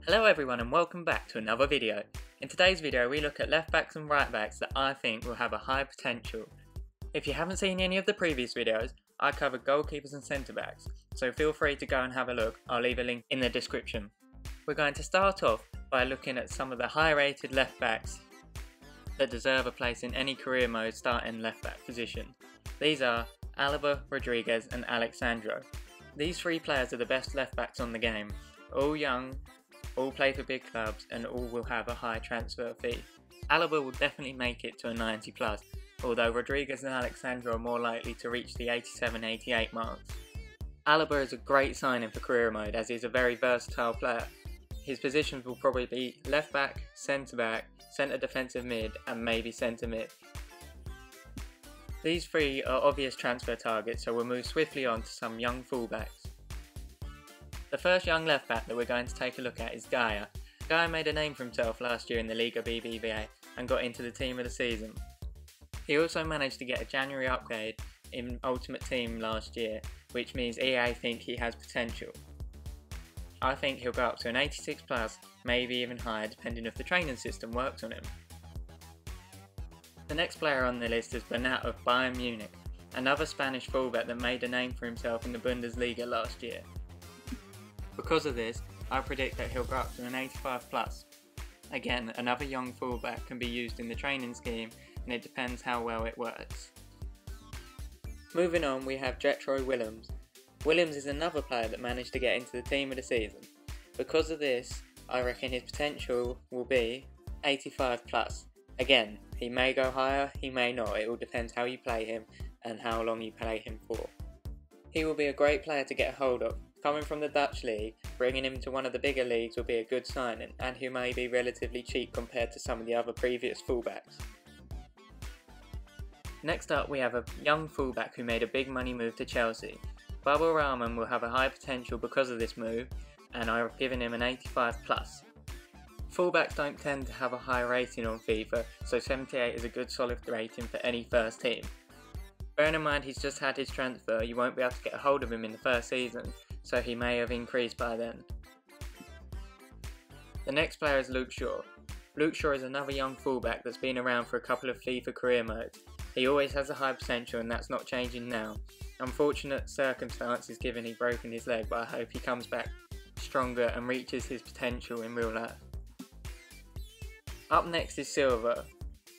Hello everyone and welcome back to another video. In today's video we look at left backs and right backs that I think will have a high potential. If you haven't seen any of the previous videos, I covered goalkeepers and centre backs, so feel free to go and have a look. I'll leave a link in the description. We're going to start off by looking at some of the high rated left backs that deserve a place in any career mode starting left back position. These are Alaba, Rodriguez and Alexandro. These three players are the best left backs on the game, all young, all play for big clubs and all will have a high transfer fee. Alaba will definitely make it to a 90 plus, although Rodriguez and Alexandro are more likely to reach the 87-88 marks. Alaba is a great signing for career mode as he's a very versatile player. His positions will probably be left back, centre defensive mid and maybe centre mid. These three are obvious transfer targets, so we'll move swiftly on to some young fullbacks. The first young left back that we're going to take a look at is Gaia. Gaia made a name for himself last year in the Liga BBVA and got into the team of the season. He also managed to get a January upgrade in Ultimate Team last year, which means EA think he has potential. I think he'll go up to an 86 plus, maybe even higher depending if the training system works on him. The next player on the list is Bernat of Bayern Munich, another Spanish fullback that made a name for himself in the Bundesliga last year. Because of this, I predict that he'll go up to an 85 plus. Again, another young fullback can be used in the training scheme and it depends how well it works. Moving on, we have Jetro Willems. Willems is another player that managed to get into the team of the season. Because of this, I reckon his potential will be 85 plus. Again, he may go higher, he may not, it all depends how you play him and how long you play him for. He will be a great player to get a hold of. Coming from the Dutch league, bringing him to one of the bigger leagues will be a good signing, and he may be relatively cheap compared to some of the other previous fullbacks. Next up we have a young fullback who made a big money move to Chelsea. Bubba Rahman will have a high potential because of this move, and I've given him an 85 plus. Fullbacks don't tend to have a high rating on FIFA, so 78 is a good solid rating for any first team. Bearing in mind he's just had his transfer, you won't be able to get a hold of him in the first season, so he may have increased by then. The next player is Luke Shaw. Luke Shaw is another young fullback that's been around for a couple of FIFA career modes. He always has a high potential and that's not changing now. Unfortunate circumstances given he broken his leg, but I hope he comes back stronger and reaches his potential in real life. Up next is Silva.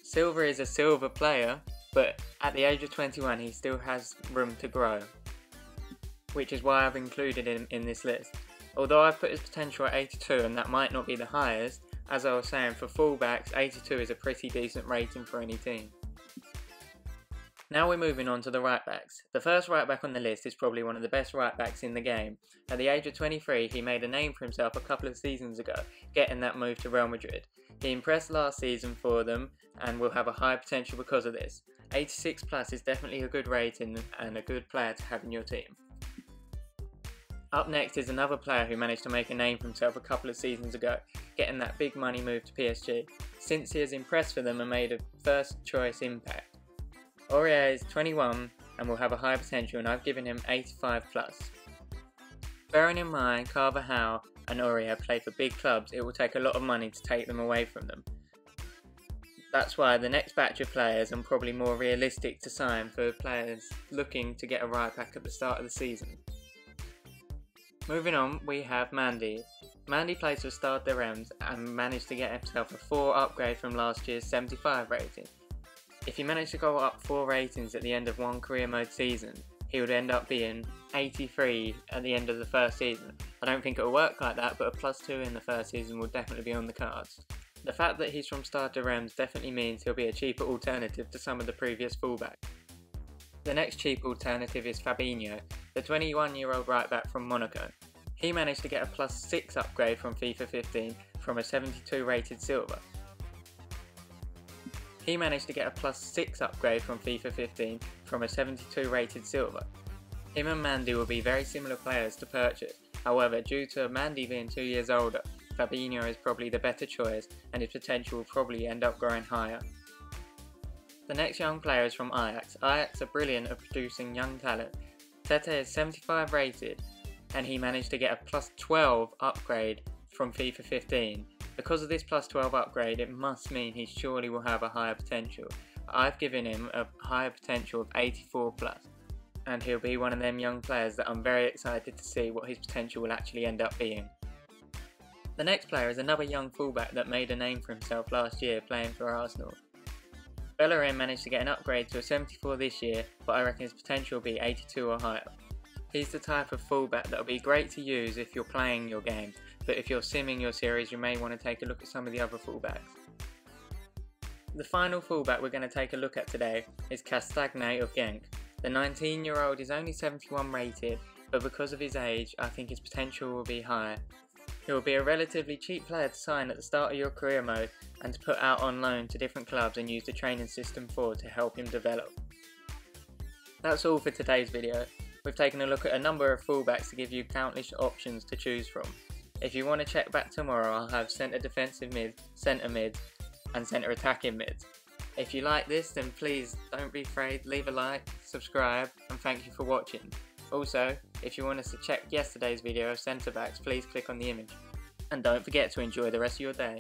Silva is a silver player, but at the age of 21 he still has room to grow, which is why I've included him in this list. Although I've put his potential at 82 and that might not be the highest, as I was saying, for fullbacks 82 is a pretty decent rating for any team. Now we're moving on to the right backs. The first right back on the list is probably one of the best right backs in the game. At the age of 23 he made a name for himself a couple of seasons ago, getting that move to Real Madrid. He impressed last season for them and will have a high potential because of this. 86 plus is definitely a good rating and a good player to have in your team. Up next is another player who managed to make a name for himself a couple of seasons ago, getting that big money move to PSG. Since he has impressed for them and made a first choice impact. Aurier is 21 and will have a high potential and I've given him 85 plus. Bearing in mind Carvajal and Aurier play for big clubs, it will take a lot of money to take them away from them. That's why the next batch of players are probably more realistic to sign for players looking to get a right back at the start of the season. Moving on, we have Mandy. Mandy plays for Stade de Reims and managed to get himself a 4 upgrade from last year's 75 rating. If he managed to go up 4 ratings at the end of one career mode season, he would end up being 83 at the end of the first season. I don't think it will work like that, but a +2 in the first season will definitely be on the cards. The fact that he's from Stade de Reims definitely means he'll be a cheaper alternative to some of the previous fullbacks. The next cheap alternative is Fab Enya, the 21-year-old right back from Monaco. He managed to get a +6 upgrade from FIFA 15 from a 72 rated silver. He managed to get a +6 upgrade from FIFA 15 from a 72 rated silver. Him and Mandy will be very similar players to purchase, however due to Mandy being 2 years older, Fabinho is probably the better choice and his potential will probably end up growing higher. The next young player is from Ajax. Ajax are brilliant at producing young talent. Tete is 75 rated and he managed to get a +12 upgrade from FIFA 15. Because of this plus 12 upgrade, it must mean he surely will have a higher potential. I've given him a higher potential of 84 plus, and he'll be one of them young players that I'm very excited to see what his potential will actually end up being. The next player is another young fullback that made a name for himself last year playing for Arsenal. Bellerin managed to get an upgrade to a 74 this year, but I reckon his potential will be 82 or higher. He's the type of fullback that will be great to use if you're playing your game, but if you're simming your series you may want to take a look at some of the other fullbacks. The final fullback we're going to take a look at today is Castagne of Genk. The 19-year-old is only 71 rated, but because of his age I think his potential will be high. He will be a relatively cheap player to sign at the start of your career mode and to put out on loan to different clubs and use the training system for to help him develop. That's all for today's video. We've taken a look at a number of fullbacks to give you countless options to choose from. If you want to check back tomorrow, I'll have centre defensive mid, centre mid and centre attacking mid. If you like this, then please don't be afraid, leave a like, subscribe and thank you for watching. Also, if you want us to check yesterday's video of centre backs, please click on the image. And don't forget to enjoy the rest of your day.